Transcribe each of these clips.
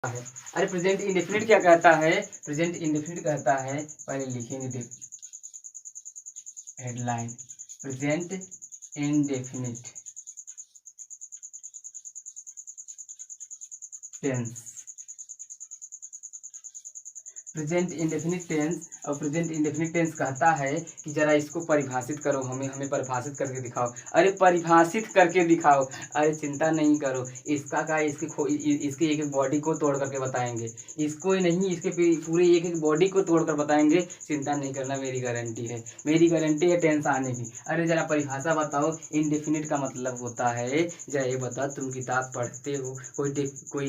है। अरे present indefinite क्या कहता है? प्रेजेंट इंडेफिनिट कहता है, पहले लिखेंगे headline, present indefinite tense. Present indefinite tense और प्रेजेंट इंडेफिनिट टेंस कहता है कि जरा इसको परिभाषित करो, हमें परिभाषित करके दिखाओ। अरे परिभाषित करके दिखाओ, अरे चिंता नहीं करो, इसका क्या इसके एक एक बॉडी को तोड़ करके बताएंगे, इसको ही नहीं इसके पूरे एक एक बॉडी को तोड़ कर बताएंगे। चिंता नहीं करना, मेरी गारंटी है, मेरी गारंटी है टेंस आने की। अरे जरा परिभाषा बताओ, इंडेफिनिट का मतलब होता है, जरा ये बताओ, तुम किताब पढ़ते हो, कोई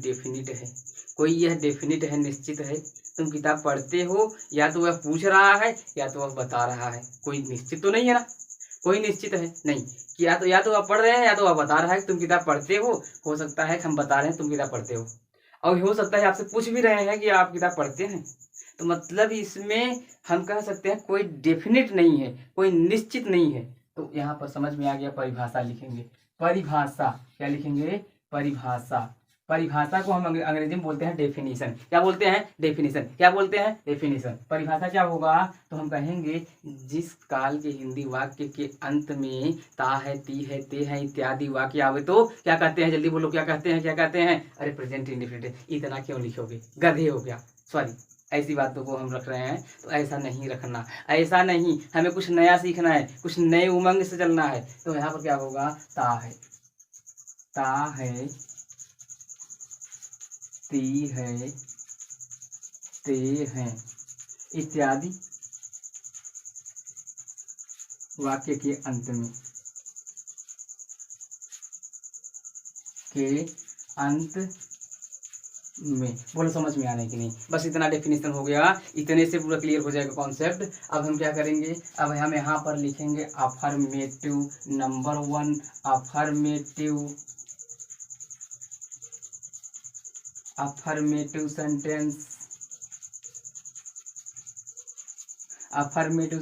डेफिनिट है, कोई यह डेफिनिट है, निश्चित है? तुम किताब पढ़ते हो, या तो वह पूछ रहा है या तो वह बता रहा है, कोई निश्चित तो नहीं है ना, कोई निश्चित है नहीं कि या तो आप पढ़ रहे हैं या तो आप बता रहा है कि तुम किताब पढ़ते हो सकता है कि हम बता रहे हैं तुम किताब पढ़ते हो, और हो सकता है आपसे पूछ भी रहे हैं कि आप किताब पढ़ते हैं। तो मतलब इसमें हम कह सकते हैं कोई डेफिनिट नहीं है, कोई निश्चित नहीं है। तो यहाँ पर समझ में आ गया, परिभाषा लिखेंगे। परिभाषा क्या लिखेंगे? परिभाषा। परिभाषा को हम अंग्रेजी में बोलते हैं डेफिनेशन। क्या बोलते हैं? डेफिनेशन। क्या बोलते हैं? डेफिनेशन। परिभाषा क्या होगा? तो हम कहेंगे जिस काल के हिंदी वाक्य के अंत में ता है, ती है, ते है इत्यादि वाक्य आवे तो क्या कहते हैं? जल्दी बोलो, क्या कहते हैं? क्या कहते हैं? अरे प्रेजेंट इंडेफिनिट। इतना क्यों लिखोगे? गधे हो गया, सॉरी। ऐसी बातों को हम रख रहे हैं, तो ऐसा नहीं रखना, ऐसा नहीं। हमें कुछ नया सीखना है, कुछ नए उमंग से चलना है। तो यहाँ पर क्या होगा? ता है, ता है, ती है, ते हैं इत्यादि वाक्य के अंत में, बोलो समझ में आने की नहीं? बस इतना डेफिनेशन हो गया, इतने से पूरा क्लियर हो जाएगा कॉन्सेप्ट। अब हम क्या करेंगे? अब हम यहाँ पर लिखेंगे affirmative number 1, affirmative sentence. Affirmative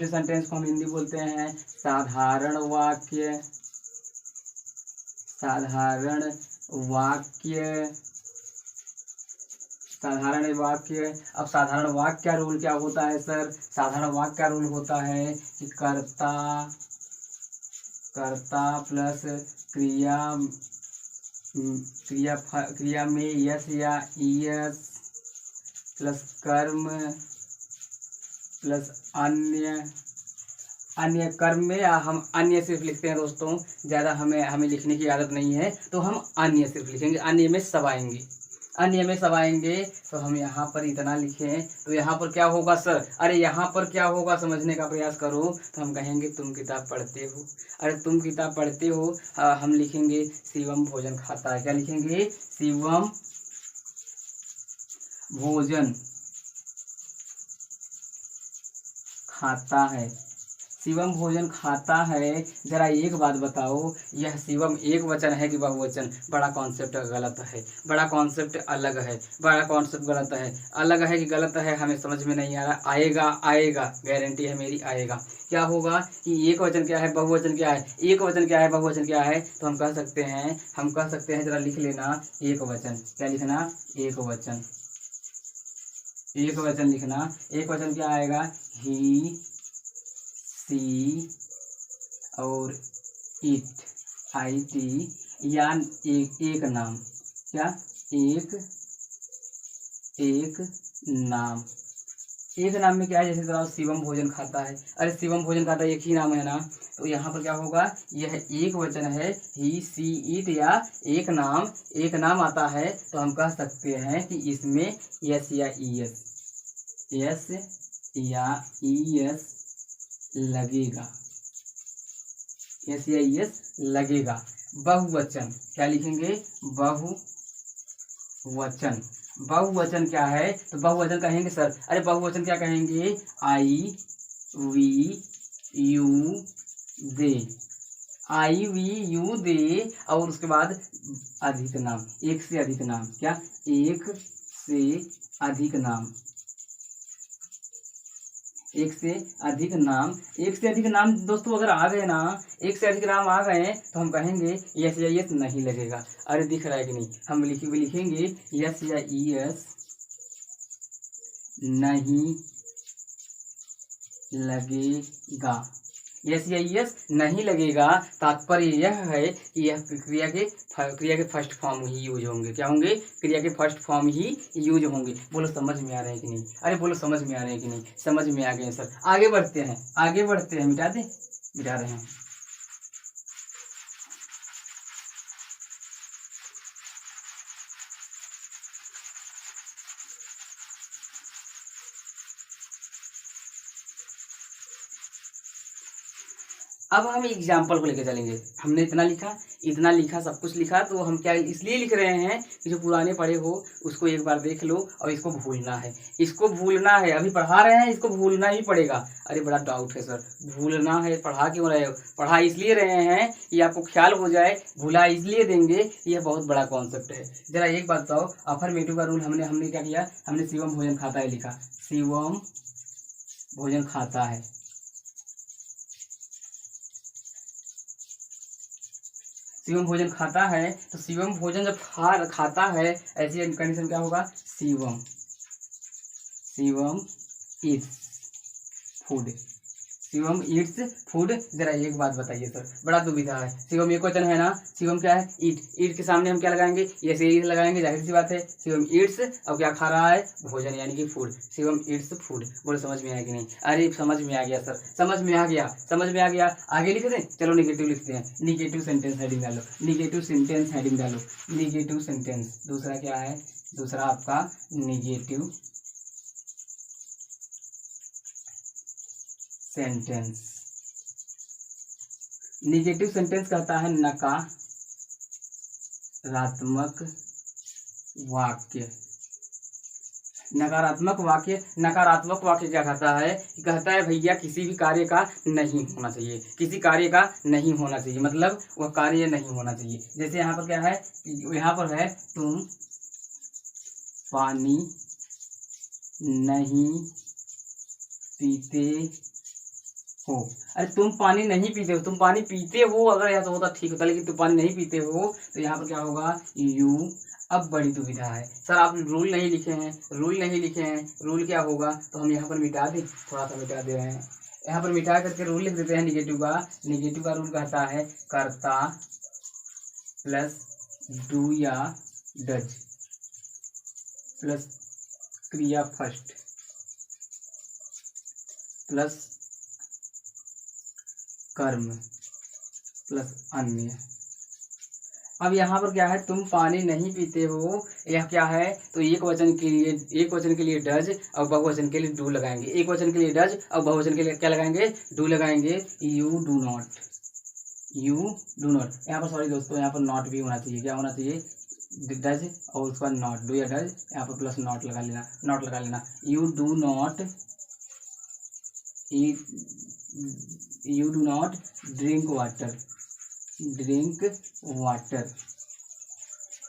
sentence को हम हिंदी बोलते हैं साधारण वाक्य। साधारण वाक्य। अब साधारण वाक्य का रूल क्या होता है सर? साधारण वाक्य का रूल होता है कि कर्ता प्लस क्रिया में यस या ईएस प्लस कर्म प्लस अन्य कर्म में, या हम अन्य सिर्फ लिखते हैं दोस्तों, ज़्यादा हमें लिखने की आदत नहीं है, तो हम अन्य सिर्फ लिखेंगे, अन्य में सब आएंगे। तो हम यहाँ पर इतना लिखें, तो यहाँ पर क्या होगा सर? अरे यहाँ पर क्या होगा, समझने का प्रयास करो। तो हम कहेंगे तुम किताब पढ़ते हो। अरे तुम किताब पढ़ते हो, हम लिखेंगे शिवम भोजन खाता है। क्या लिखेंगे? शिवम भोजन खाता है। शिवम भोजन खाता है। जरा एक बात बताओ, यह शिवम एक वचन है कि बहुवचन? बड़ा कॉन्सेप्ट गलत है, बड़ा कॉन्सेप्ट अलग है, बड़ा कॉन्सेप्ट गलत है। अलग है कि गलत है हमें समझ में नहीं आ रहा। आएगा, गारंटी है मेरी, आएगा। क्या होगा कि एक वचन क्या है, बहुवचन क्या है? एक वचन क्या है, बहुवचन क्या है? तो हम कह सकते हैं, जरा लिख लेना, एक वचन। क्या लिखना? एक वचन। एक वचन लिखना। एक वचन क्या आएगा? ही, सी और इट, IT, या एक नाम। क्या? एक नाम। एक नाम में क्या है? जैसे तो शिवम भोजन खाता है। अरे शिवम भोजन खाता है, एक ही नाम है ना। तो यहाँ पर क्या होगा? यह एक वचन है, ही, सी, इट, या एक नाम आता है। तो हम कह सकते हैं कि इसमें यस या ईएस लगेगा। यस लगेगा। बहुवचन क्या लिखेंगे? बहुवचन क्या है? तो बहुवचन कहेंगे सर, अरे बहुवचन क्या कहेंगे? आई, वी, यू, दे, और उसके बाद अधिक नाम, एक से अधिक नाम। क्या? एक से अधिक नाम। एक से अधिक नाम, एक से अधिक नाम दोस्तों अगर आ गए ना, एक से अधिक नाम आ गए तो हम कहेंगे यस या यस नहीं लगेगा। अरे दिख रहा है कि नहीं, हम लिखेंगे यस या यस नहीं लगेगा। यस या यस नहीं लगेगा, तात्पर्य यह है कि यह क्रिया के फर्स्ट फॉर्म ही यूज होंगे। क्या होंगे? क्रिया के फर्स्ट फॉर्म ही यूज होंगे। बोलो समझ में आ रहे हैं कि नहीं? अरे बोलो समझ में आ रहे हैं कि नहीं? समझ में आ गए सर। आगे बढ़ते हैं, आगे बढ़ते हैं। मिटा दें? मिटा रहे हैं। अब हम एग्जाम्पल को लेकर चलेंगे। हमने इतना लिखा सब कुछ लिखा, तो हम क्या इसलिए लिख रहे हैं कि जो पुराने पढ़े हो उसको एक बार देख लो और इसको भूलना है। इसको भूलना है, अभी पढ़ा रहे हैं, इसको भूलना ही पड़ेगा। अरे बड़ा डाउट है सर, भूलना है? पढ़ा क्यों रहे हो? पढ़ा इसलिए रहे हैं कि आपको ख्याल हो जाए, भूला इसलिए देंगे। यह बहुत बड़ा कॉन्सेप्ट है। जरा एक बात बताओ, अफर्मेटिव का रूल हमने क्या किया? हमने शिवम भोजन खाता है लिखा। शिवम भोजन खाता है। शिवम भोजन खाता है, तो शिवम भोजन जब खाता है, ऐसी कंडीशन क्या होगा? Shivam its food. Shivam its food. जरा एक बात बताइए सर, बड़ा दुविधा है। शिवम एक वचन है ना, शिवम क्या है? ईट। ईट के सामने हम क्या लगाएंगे? ये से लगाएंगे, जाहिर सी बात है। शिवम ईट्स, अब क्या खा रहा है? भोजन यानी कि फूड। Shivam Yeats food. बोलो समझ में आया कि नहीं? अरे समझ में आ गया सर, समझ में आ गया, समझ में आ गया। आगे लिख दें? चलो निगेटिव लिखते हैं। निगेटिव सेंटेंस हेडिंग डालो, निगेटिव सेंटेंस हेडिंग डालो। निगेटिव सेंटेंस, दूसरा क्या है? दूसरा आपका निगेटिव सेंटेंस। निगेटिव सेंटेंस कहता है नकारात्मक वाक्य। नकारात्मक वाक्य, नकारात्मक वाक्य क्या कहता है? कहता है भैया किसी भी कार्य का नहीं होना चाहिए, किसी कार्य का नहीं होना चाहिए, मतलब वह कार्य नहीं होना चाहिए। जैसे यहाँ पर क्या है? यहाँ पर है तुम पानी नहीं पीते हो। अरे तुम पानी नहीं पीते हो, तुम पानी पीते हो अगर यह तो होता ठीक होता, लेकिन तुम पानी नहीं पीते हो, तो यहाँ पर क्या होगा? यू। अब बड़ी दुविधा है सर, आप रूल नहीं लिखे हैं, रूल नहीं लिखे हैं, रूल क्या होगा? तो हम यहाँ पर मिटा दें, थोड़ा सा मिटा दे रहे हैं। यहाँ पर मिटा करके रूल लिख देते हैं निगेटिव का। निगेटिव का रूल कहता है कर्ता प्लस डू या डज प्लस क्रिया फर्स्ट प्लस कर्म प्लस अन्य। अब यहाँ पर क्या है? तुम पानी नहीं पीते हो, यह क्या है? तो एक वचन के लिए डज और बहुवचन के लिए डू लगाएंगे। एक वचन के लिए डज और बहुवचन के लिए क्या लगाएंगे? डू लगाएंगे। You do not, you do not. यहाँ पर सॉरी दोस्तों, यहाँ पर नॉट भी होना चाहिए। क्या होना चाहिए? डज और उसके बाद नॉट, डू या डज, यहाँ पर प्लस नॉट लगा लेना, नॉट लगा लेना। You do not you do not drink water, drink water.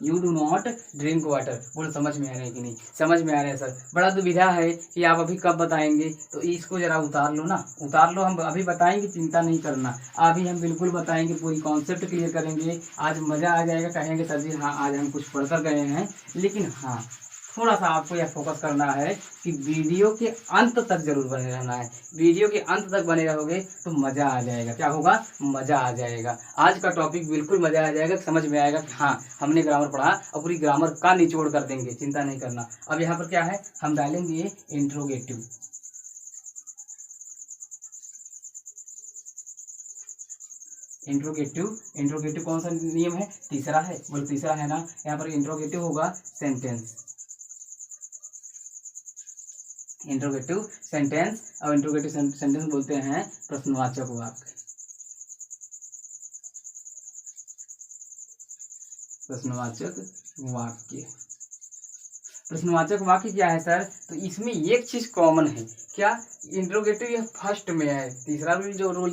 You do not drink water. बोलो समझ में आ रहा है कि नहीं? समझ में आ रहा है सर। बड़ा दुविधा है कि आप अभी कब बताएंगे, तो इसको जरा उतार लो ना, उतार लो। हम अभी बताएंगे, चिंता नहीं करना। अभी हम बिल्कुल बताएंगे, पूरी कॉन्सेप्ट क्लियर करेंगे। आज मज़ा आ जाएगा, कहेंगे सर जी हाँ आज हम कुछ पढ़ कर गए हैं। लेकिन हाँ, थोड़ा सा आपको यह फोकस करना है कि वीडियो के अंत तक जरूर बने रहना है। वीडियो के अंत तक बने रहोगे तो मज़ा आ जाएगा। क्या होगा? मज़ा आ जाएगा। आज का टॉपिक बिल्कुल मज़ा आ जाएगा, समझ में आएगा कि हाँ हमने ग्रामर पढ़ा और पूरी ग्रामर का निचोड़ कर देंगे, चिंता नहीं करना। अब यहाँ पर क्या है? हम डालेंगे इंट्रोगेटिव। इंट्रोगेटिव कौन सा नियम है? तीसरा है। बोलो तीसरा है ना। यहाँ पर इंट्रोगेटिव होगा सेंटेंस, इंट्रोगेटिव सेंटेंस। और इंट्रोगेटिव सेंटेंस बोलते हैं प्रश्नवाचक वाक्य, प्रश्नवाचक वाक्य। प्रश्नवाचक वाक्य क्या है सर? तो इसमें एक चीज कॉमन है, क्या? इंट्रोगेटिव यह फर्स्ट में है। तीसरा रूल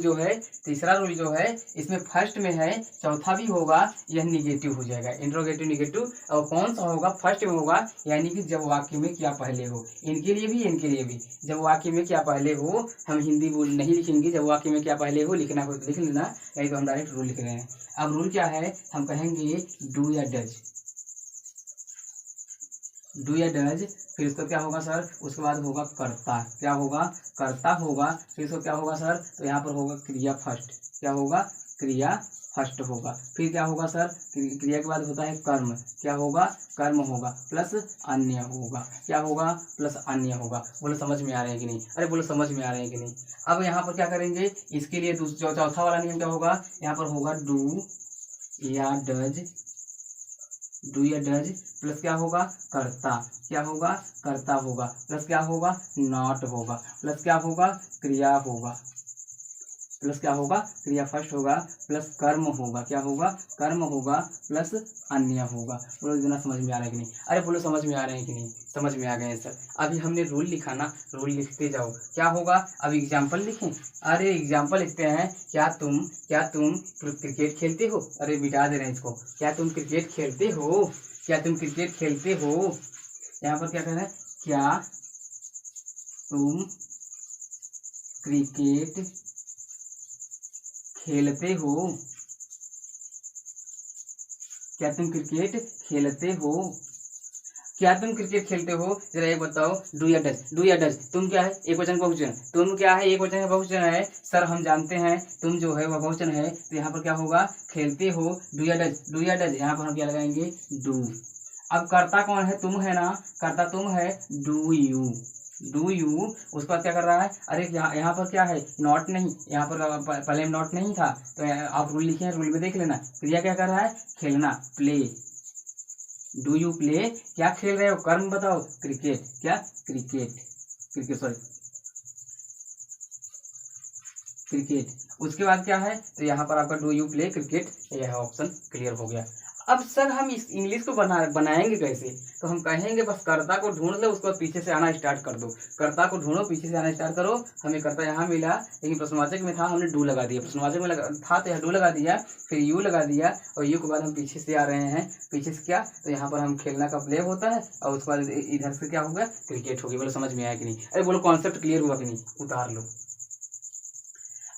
जो है इसमें फर्स्ट में है, चौथा भी होगा, यह निगेटिव हो जाएगा। इंट्रोगेटिव निगेटिव और कौन सा होगा? फर्स्ट में होगा, यानी कि जब वाक्य में क्या पहले हो। इनके लिए भी जब वाक्य में क्या पहले हो, हम हिंदी बोल नहीं लिखेंगे, जब वाक्य में क्या पहले हो लिखना हो तो लिख लेना, नहीं तो हम डायरेक्ट रूल लिख रहे हैं। अब रूल क्या है? हम कहेंगे डू या डज, डू या डज, फिर उसका क्या होगा सर? उसके बाद होगा कर्ता, क्या होगा? कर्ता होगा। फिर इसको क्या होगा सर? तो यहाँ पर होगा क्रिया फर्स्ट, क्या होगा? क्रिया फर्स्ट होगा। फिर क्या होगा सर? क्रिया के बाद होता है कर्म, क्या होगा? कर्म होगा प्लस अन्य होगा, क्या होगा? प्लस अन्य होगा। बोलो समझ में आ रहे हैं कि नहीं? अरे बोलो समझ में आ रहे हैं कि नहीं? अब यहाँ पर क्या करेंगे? इसके लिए चौथा वाला नियम क्या होगा? यहाँ पर होगा डू या डज, डू या डज प्लस क्या होगा? कर्ता, क्या होगा? कर्ता होगा प्लस क्या होगा? नॉट होगा प्लस क्या होगा? क्रिया होगा, प्लस क्या होगा? क्रिया फर्स्ट होगा प्लस कर्म होगा, क्या होगा? कर्म होगा प्लस अन्य होगा। बोलो इतना समझ में आ रहा है कि नहीं? अरे बोलो समझ में आ रहे हैं कि नहीं? समझ में आ गए हैं सर। अभी हमने रूल लिखा ना, रूल लिखते जाओ, क्या होगा? अब एग्जाम्पल लिखें। अरे एग्जाम्पल लिखते हैं, क्या तुम क्रिकेट खेलते हो? अरे मिटा दे रहे हैं इसको। क्या तुम क्रिकेट खेलते हो? क्या तुम क्रिकेट खेलते हो? यहाँ पर क्या कहना है? क्या तुम क्रिकेट खेलते हो? क्या तुम क्रिकेट खेलते हो? क्या तुम क्रिकेट खेलते हो? जरा एक बताओ, डू या डज, डू या डज, तुम क्या है? एक वचन बहुवचन, तुम क्या है? एक वचन बहुवचन है सर, हम जानते हैं तुम जो है वह बहुवचन है, तो यहाँ पर क्या होगा? खेलते हो, डू या डज, डू या डज, यहाँ पर हम क्या लगाएंगे? डू। अब कर्ता कौन है? तुम है ना, कर्ता तुम है, डू यू, डू यू। उसके बाद क्या कर रहा है? अरे यहाँ पर क्या है? नॉट नहीं, यहाँ पर पहले नॉट नहीं था, तो आप रूल लिखे हैं, रूल में देख लेना। क्रिया क्या कर रहा है? खेलना, प्ले, डू यू प्ले, क्या खेल रहे हो? कर्म बताओ, क्रिकेट, क्या? Cricket, cricket sorry cricket. उसके बाद क्या है? तो यहाँ पर आपका डू यू प्ले क्रिकेट, यह ऑप्शन क्लियर हो गया। अब सर हम इस इंग्लिश को बनाएंगे कैसे? तो हम कहेंगे बस कर्ता को ढूंढ लो, उसको पीछे से आना स्टार्ट कर दो। कर्ता को ढूंढो, पीछे से आना स्टार्ट करो। हमें कर्ता यहाँ मिला, लेकिन प्रश्नवाचक में था, हमने डू लगा दिया। प्रश्नवाचक में था तो यहाँ डू लगा दिया, फिर यू लगा दिया, और यू के बाद हम पीछे से आ रहे हैं। पीछे से क्या? तो यहाँ पर हम खेलना का प्ले होता है, और उसके बाद इधर से क्या होगा? क्रिकेट होगी। बोलो समझ में आया कि नहीं? अरे बोलो कॉन्सेप्ट क्लियर हुआ कि नहीं? उतार लो।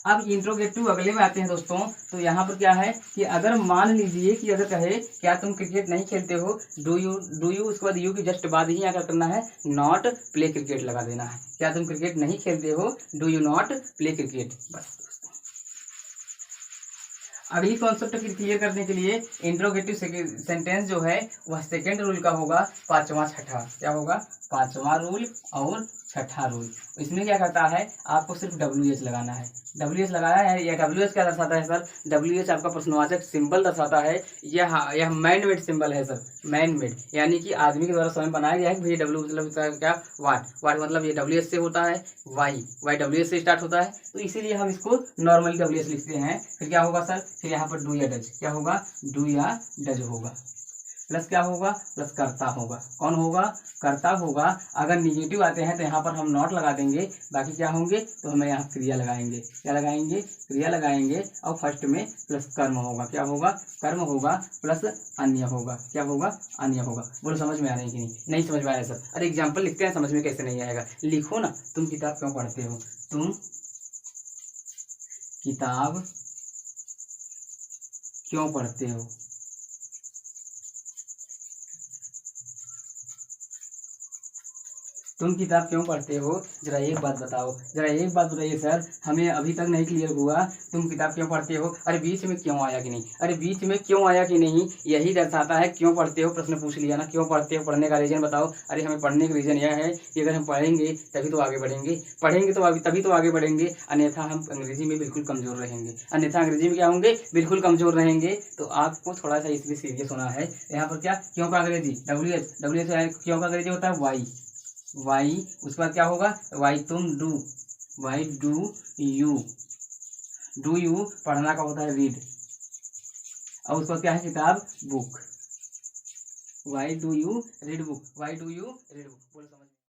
अब इंट्रोगेटिव अगले में आते हैं दोस्तों। तो यहाँ पर क्या है कि अगर मान लीजिए कि अगर कहे क्या तुम क्रिकेट नहीं खेलते हो, डू यू, उसके बाद यू की जस्ट बाद ही क्या करना है? नॉट प्ले क्रिकेट लगा देना है। क्या तुम क्रिकेट नहीं खेलते हो? Do you not play cricket. बस अगली कॉन्सेप्ट क्लियर करने के लिए इंट्रोगेटिव सेंटेंस जो है वह सेकेंड रूल का होगा, पांचवा छठा। क्या होगा? पांचवा रूल और छठा रूल। इसमें क्या करता है? आपको सिर्फ WH लगाना है। WH लगाया है, या WH क्या दर्शाता है सर? WH आपका प्रश्नवाचक सिंबल दर्शाता है। यह मैन मेड सिंबल है सर, मैन मेड, यानी कि आदमी के द्वारा स्वयं बनाया गया है कि भैया W मतलब क्या? वाट मतलब ये WH से होता है, वाई WH से स्टार्ट होता है, तो इसीलिए हम इसको नॉर्मली WH लिखते हैं। फिर क्या होगा सर? फिर यहाँ पर डू या डज, क्या होगा? डू या डज होगा प्लस क्या होगा? प्लस कर्ता होगा। कौन होगा? कर्ता होगा। अगर निगेटिव आते हैं तो यहाँ पर हम नॉट लगा देंगे, बाकी क्या होंगे? तो हमें यहाँ क्रिया लगाएंगे। क्या लगाएंगे? क्रिया लगाएंगे, और फर्स्ट में प्लस कर्म होगा। क्या होगा? कर्म होगा प्लस अन्य होगा। क्या होगा? अन्य होगा। बोलो समझ में आ रही है कि नहीं? नहीं समझ में आ रहा है सर? अरे एग्जाम्पल लिखते हैं, समझ में कैसे नहीं आएगा? लिखो ना, तुम किताब क्यों पढ़ते हो? तुम किताब क्यों पढ़ते हो? तुम किताब क्यों पढ़ते हो? जरा एक बात बताओ, जरा एक बात बताइए सर, हमें अभी तक नहीं क्लियर हुआ। तुम किताब क्यों पढ़ते हो? अरे बीच में क्यों आया कि नहीं? अरे बीच में क्यों आया कि नहीं, यही दर्शाता है क्यों पढ़ते हो। प्रश्न पूछ लिया ना, क्यों पढ़ते हो? पढ़ने का रीजन बताओ। अरे हमें पढ़ने का रीजन यह है कि अगर हम पढ़ेंगे तभी तो आगे बढ़ेंगे, पढ़ेंगे तो तभी तो आगे बढ़ेंगे, अन्यथा हम अंग्रेजी में बिल्कुल कमजोर रहेंगे। अन्यथा अंग्रेजी में क्या होंगे? बिल्कुल कमजोर रहेंगे। तो आपको थोड़ा सा इसलिए सीरियस होना है। यहाँ पर क्या? क्यों का अंग्रेजी WH क्यों का अंग्रेजी होता है? वाई। उसके बाद क्या होगा? वाई तुम do, why do you, do you पढ़ना का होता है रीड, और उसके बाद क्या है? किताब book. Why do you read book, why do you read book, बोलो समझ।